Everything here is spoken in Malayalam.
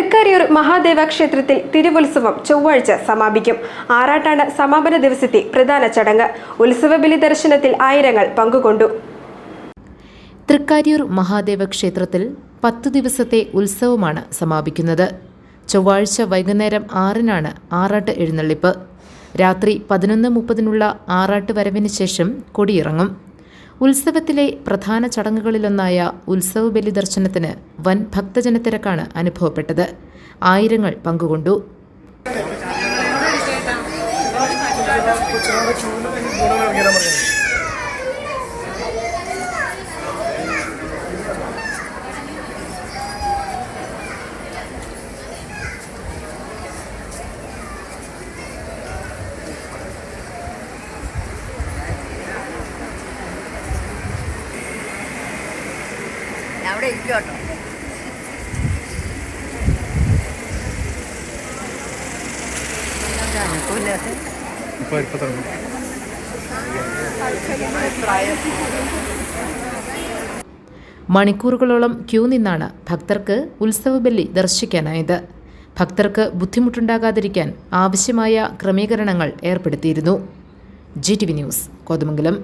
തൃക്കാരിയൂർ മഹാദേവ ക്ഷേത്രത്തിൽ തിരുവുത്സവം ചൊവ്വാഴ്ച സമാപിക്കും. ആറാട്ടാണ് സമാപന ദിവസത്തെ പ്രധാന ചടങ്ങ്. ഉത്സവ ബലി ദർശനത്തിൽ ആയിരങ്ങൾ പങ്കുകൊണ്ടു. തൃക്കാരിയൂർ മഹാദേവ ക്ഷേത്രത്തിൽ 10 ദിവസത്തെ ഉത്സവമാണ് സമാപിക്കുന്നത്. ചൊവ്വാഴ്ച വൈകുന്നേരം 6-നാണ് ആറാട്ട് എഴുന്നള്ളിപ്പ്. രാത്രി 11:30-നുള്ള ആറാട്ട് വരവിന് ശേഷം കൊടിയിറങ്ങും. ഉത്സവത്തിലെ പ്രധാന ചടങ്ങുകളിലൊന്നായ ഉത്സവ ബലി ദർശനത്തിന് വൻ ഭക്തജനത്തിരക്കാണ് അനുഭവപ്പെട്ടത്. ആയിരങ്ങൾ പങ്കുകൊണ്ടു. അവിടെ ഇരിക്കട്ടോ. മണിക്കൂറുകളോളം ക്യൂ നിന്നാണ് ഭക്തർക്ക് ഉത്സവബലി ദർശിക്കാനായത്. ഭക്തർക്ക് ബുദ്ധിമുട്ടുണ്ടാകാതിരിക്കാൻ ആവശ്യമായ ക്രമീകരണങ്ങൾ ഏർപ്പെടുത്തിയിരുന്നു. GTV news, Kothamangalam.